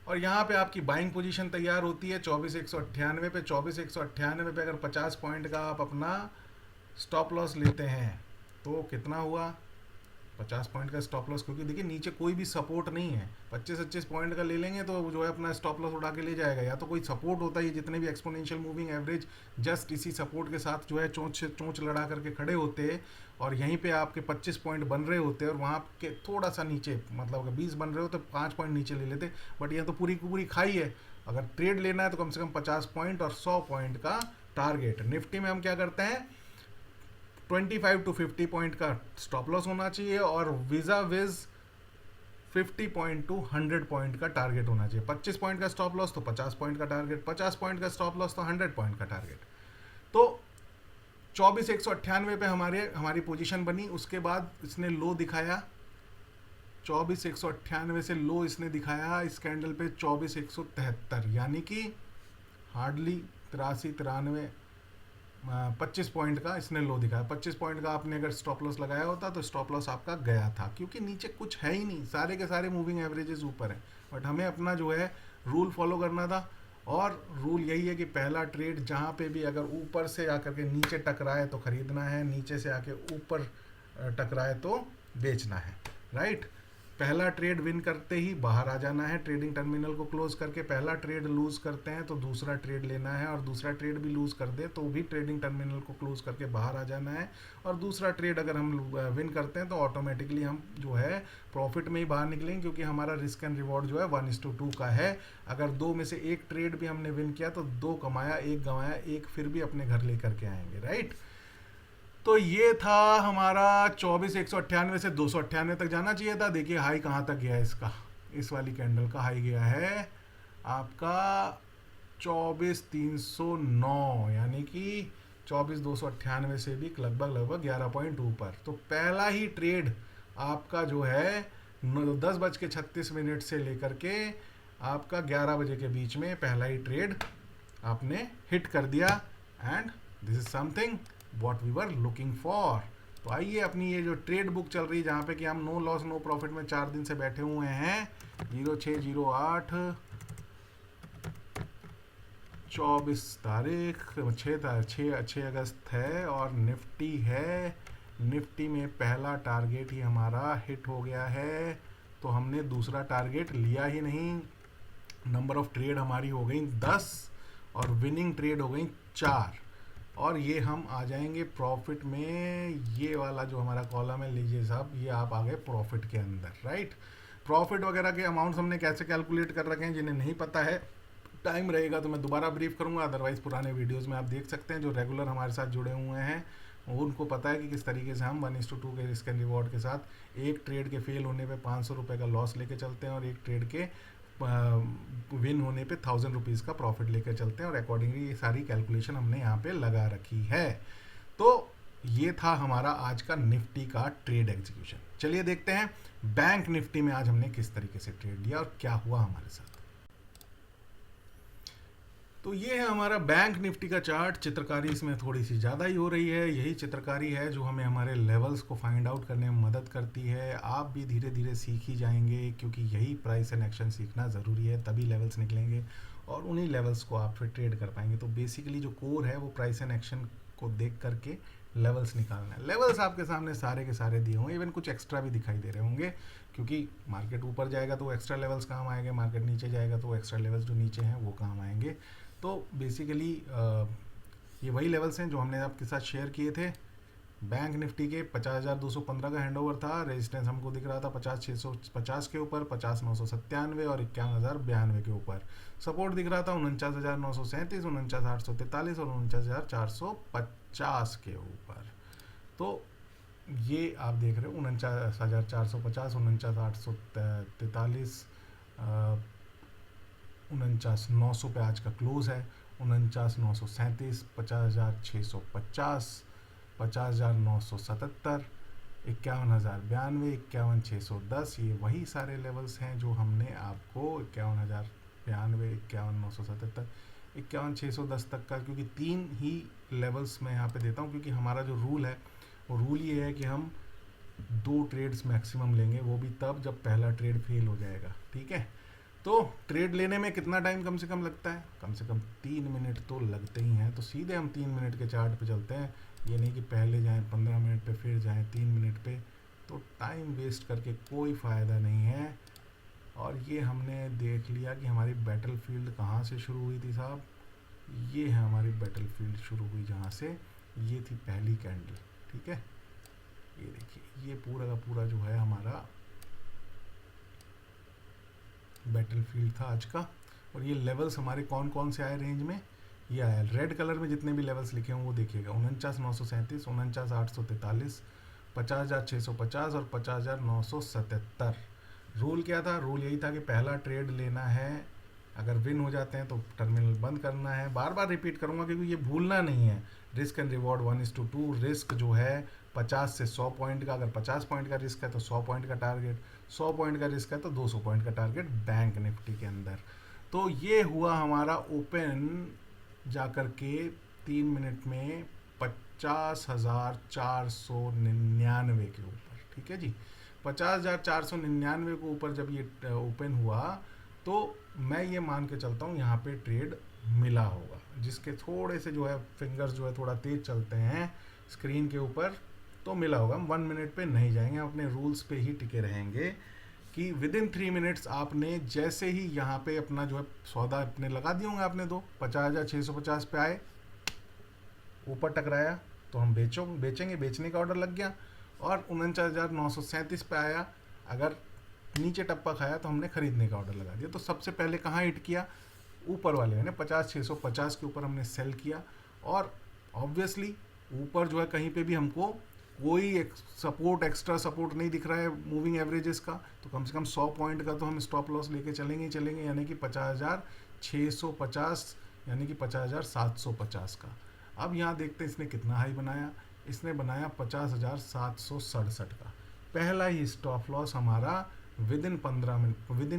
और यहाँ पे आपकी बाइंग पोजीशन तैयार होती है 24,198 पे। 24,198 पे अगर 50 पॉइंट का आप अपना स्टॉप लॉस लेते हैं तो कितना हुआ, 50 पॉइंट का स्टॉप लॉस, क्योंकि देखिए नीचे कोई भी सपोर्ट नहीं है। 25-25 पॉइंट का ले लेंगे तो जो है अपना स्टॉप लॉस उड़ा के ले जाएगा, या तो कोई सपोर्ट होता है, जितने भी एक्सपोनेंशियल मूविंग एवरेज जस्ट इसी सपोर्ट के साथ जो है चोंच से चोंच लड़ा करके खड़े होते, और यहीं पे आपके 25 पॉइंट बन रहे होते और वहाँ के थोड़ा सा नीचे, मतलब अगर 20 बन रहे हो तो 5 पॉइंट नीचे ले लेते। बट यहाँ तो पूरी की पूरी खाई है। अगर ट्रेड लेना है तो कम से कम 50 पॉइंट और 100 पॉइंट का टारगेट। निफ्टी में हम क्या करते हैं, 25 to 50 पॉइंट का स्टॉप लॉस होना चाहिए और विजा विज 50 पॉइंट टू 100 पॉइंट का टारगेट होना चाहिए। 25 पॉइंट का स्टॉप लॉस तो 50 पॉइंट का टारगेट, 50 पॉइंट का स्टॉप लॉस तो 100 पॉइंट का टारगेट। तो 24,198 पे हमारी पोजीशन बनी। उसके बाद इसने लो दिखाया, 24,198 से लो इसने दिखाया इस कैंडल पे 24,173, यानी कि हार्डली 83-93 25 पॉइंट का इसने लो दिखाया। 25 पॉइंट का आपने अगर स्टॉप लॉस लगाया होता तो स्टॉप लॉस आपका गया था, क्योंकि नीचे कुछ है ही नहीं, सारे के सारे मूविंग एवरेजेस ऊपर है। बट हमें अपना जो है रूल फॉलो करना था, और रूल यही है कि पहला ट्रेड जहाँ पे भी अगर ऊपर से आकर के नीचे टकराए तो खरीदना है, नीचे से आके ऊपर टकराए तो बेचना है, राइट। पहला ट्रेड विन करते ही बाहर आ जाना है, ट्रेडिंग टर्मिनल को क्लोज करके। पहला ट्रेड लूज करते हैं तो दूसरा ट्रेड लेना है, और दूसरा ट्रेड भी लूज कर दे तो भी ट्रेडिंग टर्मिनल को क्लोज करके बाहर आ जाना है। और दूसरा ट्रेड अगर हम विन करते हैं तो ऑटोमेटिकली हम जो है प्रॉफिट में ही बाहर निकलेंगे, क्योंकि हमारा रिस्क एंड रिवॉर्ड जो है 1:2 का है। अगर दो में से एक ट्रेड भी हमने विन किया तो 2 कमाया, 1 गंवाया, 1 फिर भी अपने घर लेकर के आएंगे, राइट। तो ये था हमारा 24,198 से 298 तक जाना चाहिए था। देखिए हाई कहाँ तक गया है इसका, इस वाली कैंडल का हाई गया है आपका 24,309, यानी कि 24,298 से भी लगभग 11 पॉइंट ऊपर। तो पहला ही ट्रेड आपका जो है 10:36 से लेकर के आपका 11 बजे के बीच में पहला ही ट्रेड आपने हिट कर दिया, and this is something what we were looking for. तो आइए अपनी ये जो ट्रेड बुक चल रही है, जहाँ पे कि हम नो लॉस नो प्रॉफिट में 4 दिन से बैठे हुए हैं, 0608 24 तारीख 6 अगस्त है, और निफ्टी है। निफ्टी में पहला टारगेट ही हमारा हिट हो गया है, तो हमने दूसरा टारगेट लिया ही नहीं। नंबर ऑफ ट्रेड हमारी हो गई 10 और विनिंग ट्रेड हो गई 4, और ये हम आ जाएंगे प्रॉफिट में। ये वाला जो हमारा कॉलम है, लीजिए साहब, ये आप आ गए प्रॉफिट के अंदर, राइट। प्रॉफिट वगैरह के अमाउंट्स हमने कैसे कैलकुलेट कर रखे हैं, जिन्हें नहीं पता है, टाइम रहेगा तो मैं दोबारा ब्रीफ करूंगा, अदरवाइज पुराने वीडियोस में आप देख सकते हैं। जो रेगुलर हमारे साथ जुड़े हुए हैं उनको पता है कि किस तरीके से हम 1:2 के रिस्क एंड रिवॉर्ड के साथ एक ट्रेड के फेल होने पे 500 रुपये का लॉस लेके चलते हैं, और एक ट्रेड के विन होने पे 1000 रुपीज़ का प्रॉफिट लेकर चलते हैं, और अकॉर्डिंगली ये सारी कैलकुलेशन हमने यहाँ पे लगा रखी है। तो ये था हमारा आज का निफ्टी का ट्रेड एग्जीक्यूशन। चलिए देखते हैं बैंक निफ्टी में आज हमने किस तरीके से ट्रेड लिया और क्या हुआ हमारे साथ। तो ये है हमारा बैंक निफ्टी का चार्ट। चित्रकारी इसमें थोड़ी सी ज़्यादा ही हो रही है। यही चित्रकारी है जो हमें हमारे लेवल्स को फाइंड आउट करने में मदद करती है। आप भी धीरे धीरे सीख ही जाएंगे, क्योंकि यही प्राइस एंड एक्शन सीखना ज़रूरी है, तभी लेवल्स निकलेंगे और उन्हीं लेवल्स को आप फिर ट्रेड कर पाएंगे। तो बेसिकली जो कोर है वो प्राइस एंड एक्शन को देख करके लेवल्स निकालना है। लेवल्स आपके सामने सारे के सारे दिए होंगे, इवन कुछ एक्स्ट्रा भी दिखाई दे रहे होंगे, क्योंकि मार्केट ऊपर जाएगा तो एक्स्ट्रा लेवल्स काम आएंगे, मार्केट नीचे जाएगा तो एक्स्ट्रा लेवल्स जो नीचे हैं वो काम आएंगे। तो बेसिकली ये वही लेवल्स हैं जो हमने आपके साथ शेयर किए थे। बैंक निफ्टी के 50,215 का हैंडओवर था। रेजिस्टेंस हमको दिख रहा था 50,650 के ऊपर, 50,997 और 51,092 के ऊपर। सपोर्ट दिख रहा था 49,937, 49,843 और 49,450 के ऊपर। तो ये आप देख रहे हो 49,450, 49,843, 49,900 पे आज का क्लोज है, 49,937, 50,650, 50,977, 51,092, 51,610। ये वही सारे लेवल्स हैं जो हमने आपको 51,092, 51,977, 51,610 तक का, क्योंकि 3 ही लेवल्स मैं यहाँ पे देता हूँ, क्योंकि हमारा जो रूल है वो रूल ये है कि हम 2 ट्रेड्स मैक्सिमम लेंगे, वो भी तब जब पहला ट्रेड फेल हो जाएगा, ठीक है। तो ट्रेड लेने में कितना टाइम कम से कम लगता है? कम से कम 3 मिनट तो लगते ही हैं। तो सीधे हम 3 मिनट के चार्ट पे चलते हैं, ये नहीं कि पहले जाएं 15 मिनट पे फिर जाएं 3 मिनट पे, तो टाइम वेस्ट करके कोई फ़ायदा नहीं है। और ये हमने देख लिया कि हमारी बैटल फील्ड कहाँ से शुरू हुई थी साहब। ये है हमारी बैटल फील्ड शुरू हुई जहाँ से, ये थी पहली कैंडल, ठीक है। ये देखिए, ये पूरा का पूरा जो है हमारा बैटल फील्ड था आज का। और ये लेवल्स हमारे कौन कौन से आए रेंज में, ये आया रेड कलर में जितने भी लेवल्स लिखे हों वो देखिएगा, 49,937, 49,843, 50,650 और 50,977। रूल क्या था? रूल यही था कि पहला ट्रेड लेना है, अगर विन हो जाते हैं तो टर्मिनल बंद करना है। बार बार रिपीट करूंगा क्योंकि ये भूलना नहीं है। Risk and reward 1:2। रिस्क जो है 50 से 100 पॉइंट का, अगर 50 पॉइंट का रिस्क है तो 100 पॉइंट का टारगेट, 100 पॉइंट का रिस्क है तो 200 पॉइंट का टारगेट बैंक निफ्टी के अंदर। तो ये हुआ हमारा ओपन जाकर के 3 मिनट में 50,499 के ऊपर, ठीक है जी। 50,499 के ऊपर जब ये ओपन हुआ तो मैं ये मान के चलता हूँ यहाँ पे ट्रेड मिला होगा, जिसके थोड़े से जो है फिंगर्स जो है थोड़ा तेज चलते हैं स्क्रीन के ऊपर, तो मिला होगा। हम 1 मिनट पे नहीं जाएंगे, हम अपने रूल्स पे ही टिके रहेंगे कि विद इन 3 मिनट्स आपने जैसे ही यहाँ पे अपना जो है सौदा अपने लगा दिए होंगे, आपने तो 50,650 पे आए, ऊपर टकराया तो हम बेचेंगे, बेचने का ऑर्डर लग गया। और 49,937 पे आया, अगर नीचे टप्पा खाया तो हमने खरीदने का ऑर्डर लगा दिया। तो सबसे पहले कहाँ हिट किया? ऊपर वाले मैंने 50,650 के ऊपर हमने सेल किया। और ऑब्वियसली ऊपर जो है कहीं पे भी हमको कोई सपोर्ट, एक्स्ट्रा सपोर्ट नहीं दिख रहा है मूविंग एवरेजेस का, तो कम से कम 100 पॉइंट का तो हम स्टॉप लॉस लेके चलेंगे ही चलेंगे, यानी कि 50,650 यानी कि 50,750 का। अब यहाँ देखते हैं इसने कितना हाई बनाया। इसने बनाया 50,767 का। पहला ही स्टॉप लॉस हमारा विद इन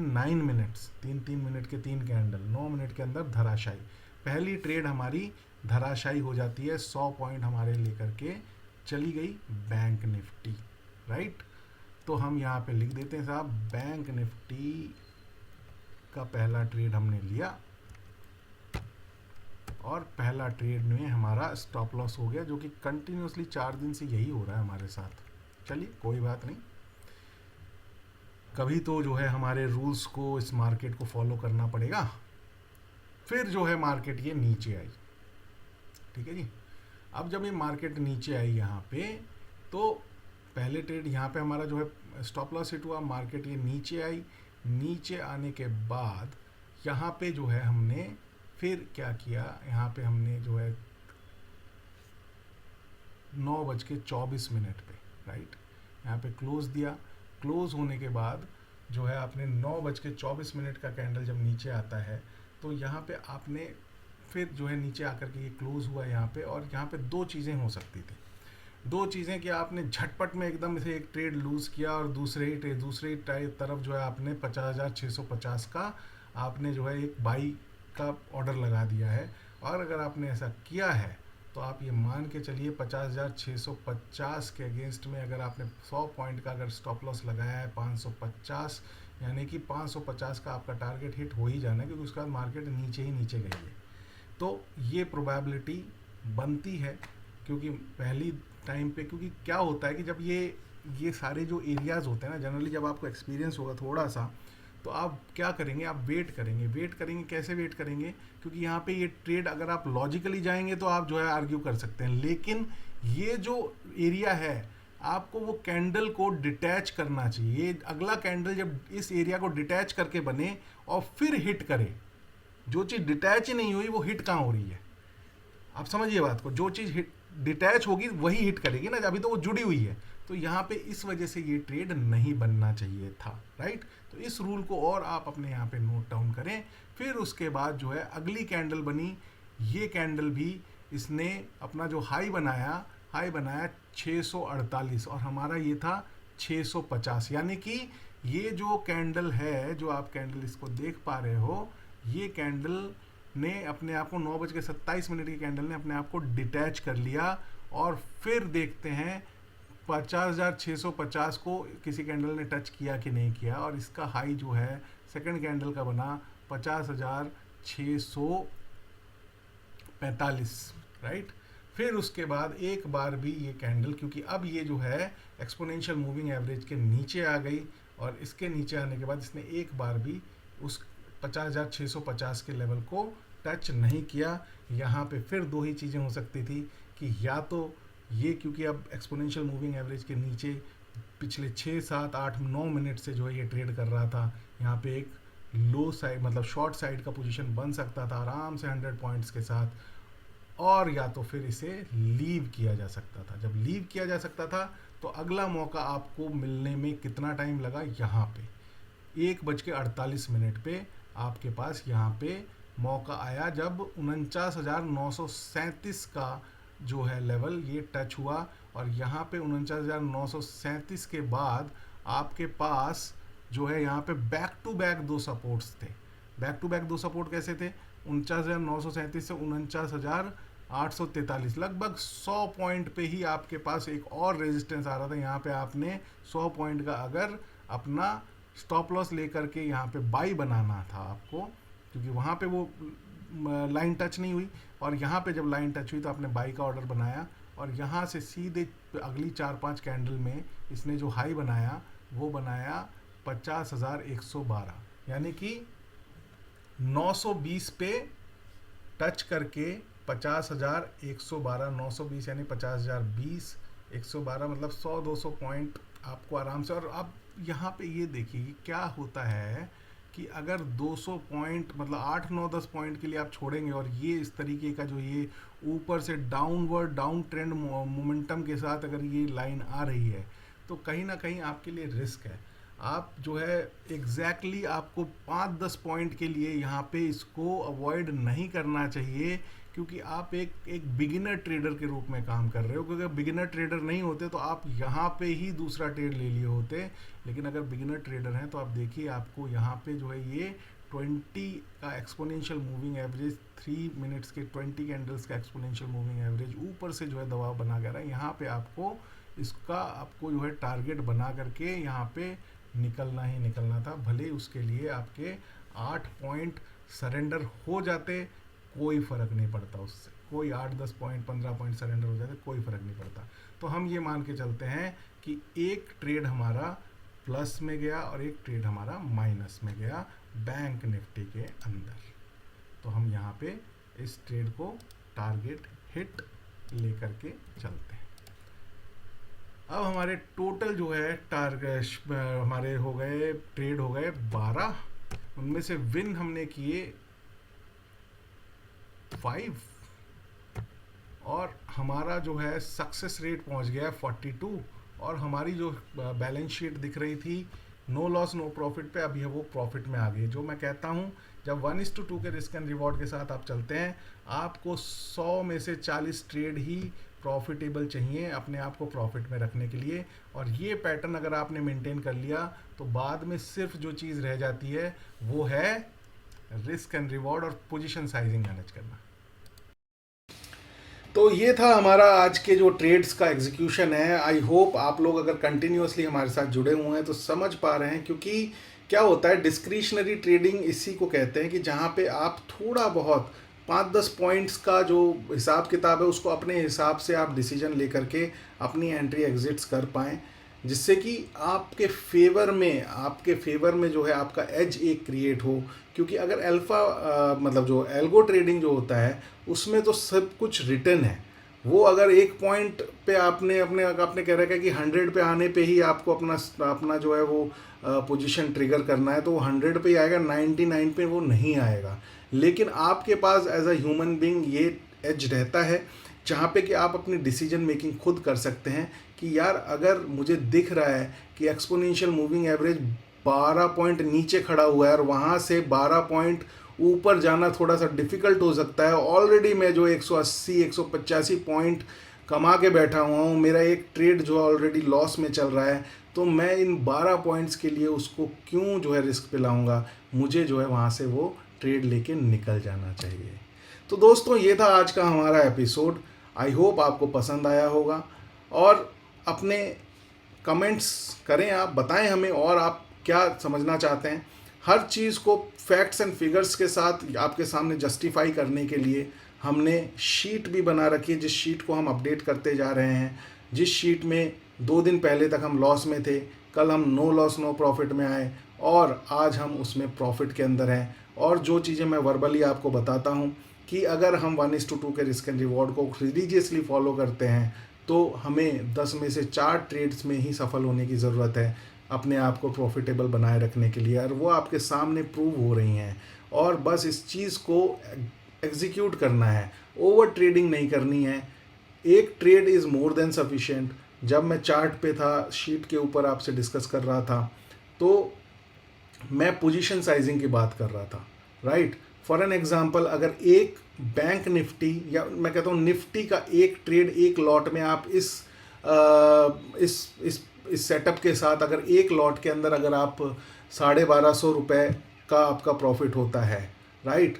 9 मिनट्स, 3 मिनट के 3 कैंडल, 9 मिनट के अंदर धराशायी। पहली ट्रेड हमारी धराशायी हो जाती है, 100 पॉइंट हमारे लेकर के चली गई बैंक निफ्टी, राइट। तो हम यहाँ पे लिख देते हैं साहब, बैंक निफ्टी का पहला ट्रेड हमने लिया और पहला ट्रेड में हमारा स्टॉप लॉस हो गया, जो कि कंटिन्यूसली 4 दिन से यही हो रहा है हमारे साथ। चलिए कोई बात नहीं, कभी तो जो है हमारे रूल्स को, इस मार्केट को फॉलो करना पड़ेगा। फिर जो है मार्केट ये नीचे आई, ठीक है जी। अब जब ये मार्केट नीचे आई यहाँ पे, तो पहले ट्रेड यहाँ पे हमारा जो है स्टॉप लॉस हिट हुआ, मार्केट ये नीचे आई। नीचे आने के बाद यहाँ पे जो है हमने फिर क्या किया, यहाँ पे हमने जो है 9:24 पे, राइट, यहाँ पे क्लोज दिया। क्लोज होने के बाद जो है आपने 9:24 का कैंडल जब नीचे आता है तो यहाँ पे आपने फिर जो है नीचे आकर के ये क्लोज हुआ यहाँ पे। और यहाँ पे 2 चीज़ें हो सकती थी। 2 चीज़ें कि आपने झटपट में एकदम से एक ट्रेड लूज़ किया और दूसरी तरफ जो है आपने 50,650 का आपने जो है एक बाई का ऑर्डर लगा दिया है। और अगर आपने ऐसा किया है तो आप ये मान के चलिए 50,650 के अगेंस्ट में अगर आपने 100 पॉइंट का अगर स्टॉप लॉस लगाया है 550, यानी कि 550 का आपका टारगेट हिट हो ही जाना है, क्योंकि उसके बाद मार्केट नीचे ही नीचे गई है। तो ये प्रोबेबिलिटी बनती है, क्योंकि पहली टाइम पे, क्योंकि क्या होता है कि जब ये सारे जो एरियाज़ होते हैं ना, जनरली जब आपको एक्सपीरियंस होगा थोड़ा सा, तो आप क्या करेंगे, आप वेट करेंगे। कैसे वेट करेंगे? क्योंकि यहाँ पे ये ट्रेड अगर आप लॉजिकली जाएंगे तो आप जो है आर्ग्यू कर सकते हैं, लेकिन ये जो एरिया है आपको वो कैंडल को डिटैच करना चाहिए। ये अगला कैंडल जब इस एरिया को डिटैच करके बने और फिर हिट करे, जो चीज़ डिटैच ही नहीं हुई वो हिट कहाँ हो रही है? आप समझिए बात को, जो चीज़ डिटैच होगी वही हिट करेगी ना, अभी तो वो जुड़ी हुई है। तो यहाँ पे इस वजह से ये ट्रेड नहीं बनना चाहिए था, राइट। तो इस रूल को और आप अपने यहाँ पे नोट डाउन करें। फिर उसके बाद जो है अगली कैंडल बनी, ये कैंडल भी इसने अपना जो हाई बनाया 648 और हमारा ये था 650, यानी कि ये जो कैंडल है, जो आप कैंडल इसको देख पा रहे हो, ये कैंडल ने अपने आप को 9:27 की कैंडल ने अपने आप को डिटैच कर लिया। और फिर देखते हैं 50,650 को किसी कैंडल ने टच किया कि नहीं किया। और इसका हाई जो है सेकंड कैंडल का बना 50,645, राइट। फिर उसके बाद एक बार भी ये कैंडल, क्योंकि अब ये जो है एक्सपोनेंशियल मूविंग एवरेज के नीचे आ गई, और इसके नीचे आने के बाद इसने एक बार भी उस 50,650 के लेवल को टच नहीं किया। यहाँ पे फिर दो ही चीज़ें हो सकती थी कि या तो ये, क्योंकि अब एक्सपोनेंशियल मूविंग एवरेज के नीचे पिछले 6, 7, 8, 9 मिनट से जो है ये ट्रेड कर रहा था, यहाँ पे एक लो साइड मतलब शॉर्ट साइड का पोजीशन बन सकता था आराम से 100 पॉइंट्स के साथ, और या तो फिर इसे लीव किया जा सकता था। जब लीव किया जा सकता था तो अगला मौका आपको मिलने में कितना टाइम लगा, यहाँ पे 1:48 पे आपके पास यहाँ पे मौका आया, जब 49,937 का जो है लेवल ये टच हुआ, और यहाँ पे 49,937 के बाद आपके पास जो है यहाँ पे बैक टू बैक दो सपोर्ट्स थे। बैक टू बैक दो सपोर्ट कैसे थे, 49,937 से 49,843, लगभग 100 पॉइंट पे ही आपके पास एक और रेजिस्टेंस आ रहा था। यहाँ पे आपने 100 पॉइंट का अगर अपना स्टॉप लॉस लेकर के यहाँ पे बाई बनाना था आपको, क्योंकि वहाँ पे वो लाइन टच नहीं हुई, और यहाँ पे जब लाइन टच हुई तो आपने बाई का ऑर्डर बनाया, और यहाँ से सीधे अगली 4-5 कैंडल में इसने जो हाई बनाया वो बनाया 50,112, यानी कि 920 पे टच करके 50,112, 920 यानी 50,020, 112 मतलब 100-200 पॉइंट आपको आराम से। और अब यहाँ पे ये देखिए कि क्या होता है कि अगर 200 पॉइंट मतलब 8, 9, 10 पॉइंट के लिए आप छोड़ेंगे, और ये इस तरीके का जो ये ऊपर से डाउनवर्ड डाउन ट्रेंड मोमेंटम के साथ अगर ये लाइन आ रही है, तो कहीं ना कहीं आपके लिए रिस्क है। आप जो है एग्जैक्टली आपको 5-10 पॉइंट के लिए यहाँ पे इसको अवॉइड नहीं करना चाहिए, क्योंकि आप एक बिगिनर ट्रेडर के रूप में काम कर रहे हो। क्योंकि अगर बिगिनर ट्रेडर नहीं होते तो आप यहाँ पे ही दूसरा ट्रेड ले लिए होते, लेकिन अगर बिगिनर ट्रेडर हैं तो आप देखिए आपको यहाँ पे जो है ये 20 का एक्सपोनेंशियल मूविंग एवरेज, 3 मिनट्स के 20 कैंडल्स का एक्सपोनेंशियल मूविंग एवरेज ऊपर से जो है दबाव बना कर रहा है। यहाँ पे आपको इसका आपको जो है टारगेट बना करके यहाँ पे निकलना ही निकलना था, भले उसके लिए आपके 8 पॉइंट सरेंडर हो जाते, कोई फ़र्क नहीं पड़ता उससे, कोई 8-10 पॉइंट 15 पॉइंट सरेंडर हो जाते, कोई फ़र्क नहीं पड़ता। तो हम ये मान के चलते हैं कि एक ट्रेड हमारा प्लस में गया और एक ट्रेड हमारा माइनस में गया बैंक निफ्टी के अंदर, तो हम यहाँ पे इस ट्रेड को टारगेट हिट लेकर के चलते हैं। अब हमारे टोटल जो है टारगेट हमारे हो गए, ट्रेड हो गए 12, उनमें से विन हमने किए 5, और हमारा जो है सक्सेस रेट पहुंच गया 42, और हमारी जो बैलेंस शीट दिख रही थी नो लॉस नो प्रॉफिट पे, अभी है वो प्रॉफिट में आ गई। जो मैं कहता हूँ जब 1:2 के रिस्क एंड रिवॉर्ड के साथ आप चलते हैं, आपको 100 में से 40 ट्रेड ही प्रॉफिटेबल चाहिए अपने आप को प्रॉफिट में रखने के लिए, और ये पैटर्न अगर आपने मेंटेन कर लिया तो बाद में सिर्फ जो चीज़ रह जाती है वो है रिस्क एंड रिवॉर्ड और पोजीशन साइजिंग मैनेज करना। तो ये था हमारा आज के जो ट्रेड्स का एग्जीक्यूशन है। आई होप आप लोग अगर कंटिन्यूअसली हमारे साथ जुड़े हुए हैं तो समझ पा रहे हैं, क्योंकि क्या होता है डिस्क्रिशनरी ट्रेडिंग इसी को कहते हैं कि जहाँ पे आप थोड़ा बहुत 5-10 पॉइंट्स का जो हिसाब किताब है उसको अपने हिसाब से आप डिसीजन लेकर के अपनी एंट्री एग्जिट्स कर पाएँ, जिससे कि आपके फेवर में जो है आपका एज एक क्रिएट हो। क्योंकि अगर मतलब जो एल्गो ट्रेडिंग जो होता है उसमें तो सब कुछ रिटर्न है, वो अगर एक पॉइंट पे आपने कह रखा है कि 100 पे आने पे ही आपको अपना जो है वो पोजीशन ट्रिगर करना है, तो वो 100 पे ही आएगा, 99 पे वो नहीं आएगा। लेकिन आपके पास एज अ ह्यूमन बीइंग ये एज रहता है जहाँ पे कि आप अपनी डिसीजन मेकिंग खुद कर सकते हैं कि यार अगर मुझे दिख रहा है कि एक्सपोनेंशियल मूविंग एवरेज 12 पॉइंट नीचे खड़ा हुआ है और वहाँ से 12 पॉइंट ऊपर जाना थोड़ा सा डिफ़िकल्ट हो सकता है, ऑलरेडी मैं जो 180-185 पॉइंट कमा के बैठा हुआ हूँ, मेरा एक ट्रेड जो ऑलरेडी लॉस में चल रहा है, तो मैं इन 12 पॉइंट्स के लिए उसको क्यों जो है रिस्क पे लाऊंगा, मुझे जो है वहाँ से वो ट्रेड लेके निकल जाना चाहिए। तो दोस्तों ये था आज का हमारा एपिसोड, आई होप आपको पसंद आया होगा, और अपने कमेंट्स करें, आप बताएं हमें और आप क्या समझना चाहते हैं। हर चीज़ को फैक्ट्स एंड फिगर्स के साथ आपके सामने जस्टिफाई करने के लिए हमने शीट भी बना रखी है, जिस शीट को हम अपडेट करते जा रहे हैं। जिस शीट में 2 दिन पहले तक हम लॉस में थे, कल हम नो लॉस नो प्रॉफिट में आए और आज हम उसमें प्रॉफिट के अंदर हैं। और जो चीज़ें मैं वर्बली आपको बताता हूँ कि अगर हम 1:2 के रिस्क एंड रिवॉर्ड को रिलीजियसली फॉलो करते हैं तो हमें 10 में से 4 ट्रेड्स में ही सफल होने की ज़रूरत है अपने आप को प्रॉफिटेबल बनाए रखने के लिए, और वो आपके सामने प्रूव हो रही हैं। और बस इस चीज़ को एग्जीक्यूट करना है, ओवर ट्रेडिंग नहीं करनी है। एक trade is more than sufficient. जब मैं चार्ट पे था, शीट के ऊपर आपसे डिस्कस कर रहा था, तो मैं पोजीशन साइजिंग की बात कर रहा था, राइट। फॉर एन एग्जांपल, अगर एक बैंक निफ्टी या मैं कहता हूँ निफ्टी का एक ट्रेड एक लॉट में आप इस सेटअप के साथ अगर एक लॉट के अंदर अगर आप 1250 रुपये का आपका प्रॉफिट होता है, राइट,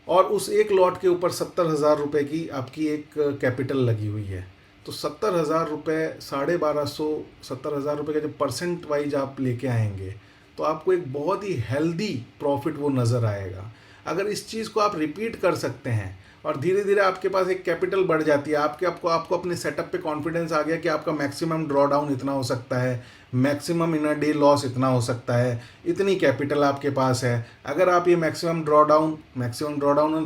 और उस एक लॉट के ऊपर 70,000 रुपये की आपकी एक कैपिटल लगी हुई है, तो 70,000 रुपये 1250 70,000 रुपये का जब परसेंट वाइज आप लेके आएंगे तो आपको एक बहुत ही हेल्दी प्रॉफिट वो नज़र आएगा। अगर इस चीज़ को आप रिपीट कर सकते हैं और धीरे धीरे आपके पास एक कैपिटल बढ़ जाती है, आपको अपने सेटअप पे कॉन्फिडेंस आ गया कि आपका मैक्सिमम ड्रॉ डाउन इतना हो सकता है, maximum in a day loss इतना हो सकता है, इतनी कैपिटल आपके पास है। अगर आप ये maximum drawdown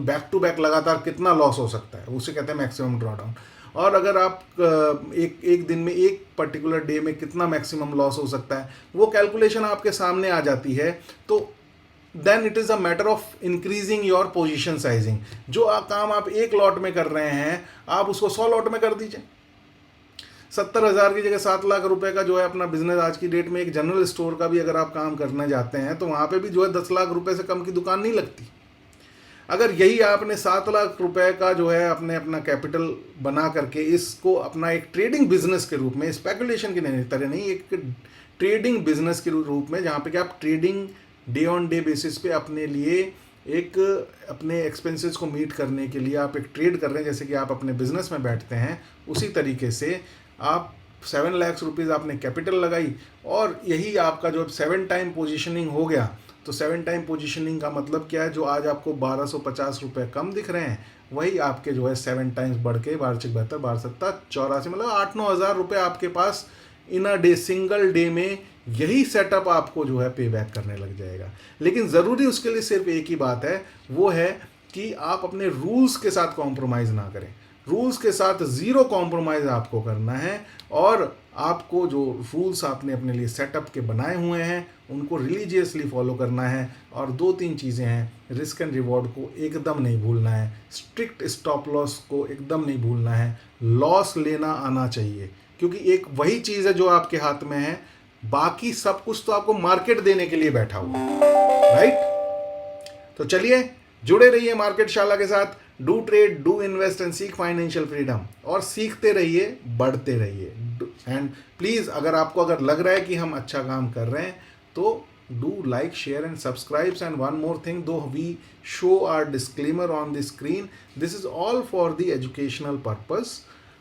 back to back लगातार कितना लॉस हो सकता है, उसे कहते हैं मैक्सिमम ड्रॉ डाउन। और अगर आप एक दिन में एक पर्टिकुलर डे में कितना मैक्सिमम लॉस हो सकता है, वो कैलकुलेशन आपके सामने आ जाती है, तो then it is a matter of increasing your position sizing. जो काम आप एक लॉट में कर रहे हैं आप उसको 100 लॉट में कर दीजिए। 70,000 की जगह 7 लाख रुपए का जो है अपना बिजनेस आज की डेट में एक जनरल स्टोर का भी अगर आप काम करने जाते हैं तो वहाँ पे भी जो है 10 लाख रुपए से कम की दुकान नहीं लगती। अगर यही आपने 7 लाख रुपए का जो है अपना कैपिटल बना करके इसको अपना एक ट्रेडिंग बिजनेस के रूप में, स्पेकुलेशन की तरह नहीं, एक ट्रेडिंग बिजनेस के रूप में, जहाँ पे कि आप trading day on day basis पे अपने लिए एक अपने एक्सपेंसेस को मीट करने के लिए आप एक ट्रेड कर रहे हैं, जैसे कि आप अपने बिजनेस में बैठते हैं, उसी तरीके से आप 7 लाख रुपीज़ आपने कैपिटल लगाई और यही आपका जो 7 टाइम पोजीशनिंग हो गया। तो 7 टाइम पोजीशनिंग का मतलब क्या है, जो आज आपको 1250 रुपये कम दिख रहे हैं वही आपके जो है 7 टाइम्स बढ़ के वार्षिक 72 12 7 84 मतलब 8-9 हज़ार रुपये आपके पास इन अ डे, सिंगल डे में यही सेटअप आपको जो है पे बैक करने लग जाएगा। लेकिन ज़रूरी उसके लिए सिर्फ एक ही बात है, वो है कि आप अपने रूल्स के साथ कॉम्प्रोमाइज़ ना करें। रूल्स के साथ ज़ीरो कॉम्प्रोमाइज़ आपको करना है और आपको जो रूल्स आपने अपने लिए सेटअप के बनाए हुए हैं उनको रिलीजियसली फॉलो करना है। और 2-3 चीज़ें हैं, रिस्क एंड रिवॉर्ड को एकदम नहीं भूलना है, स्ट्रिक्ट स्टॉप लॉस को एकदम नहीं भूलना है, लॉस लेना आना चाहिए, क्योंकि एक वही चीज़ है जो आपके हाथ में है, बाकी सब कुछ तो आपको मार्केट देने के लिए बैठा हुआ है, राइट। तो चलिए जुड़े रहिए मार्केट शाला के साथ। Do trade, do invest and seek financial freedom, और सीखते रहिए, बढ़ते रहिए। एंड प्लीज़ अगर लग रहा है कि हम अच्छा काम कर रहे हैं तो do like, share and subscribe. And one more thing, though we show our disclaimer on the screen, this is all for the educational purpose.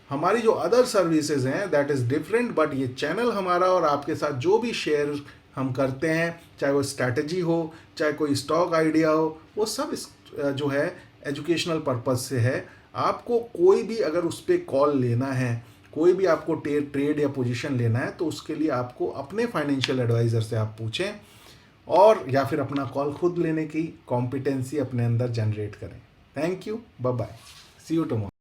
हमारी जो अदर सर्विसेज हैं दैट इज़ डिफरेंट, बट ये चैनल हमारा और आपके साथ जो भी शेयर हम करते हैं, चाहे वो स्ट्रैटेजी हो, चाहे कोई स्टॉक आइडिया हो, वो सब जो है एजुकेशनल पर्पस से है। आपको कोई भी अगर उस पर कॉल लेना है, कोई भी आपको ट्रेड या पोजीशन लेना है, तो उसके लिए आपको अपने फाइनेंशियल एडवाइज़र से आप पूछें, और या फिर अपना कॉल खुद लेने की कॉम्पिटेंसी अपने अंदर जनरेट करें। Thank you, bye bye, see you tomorrow.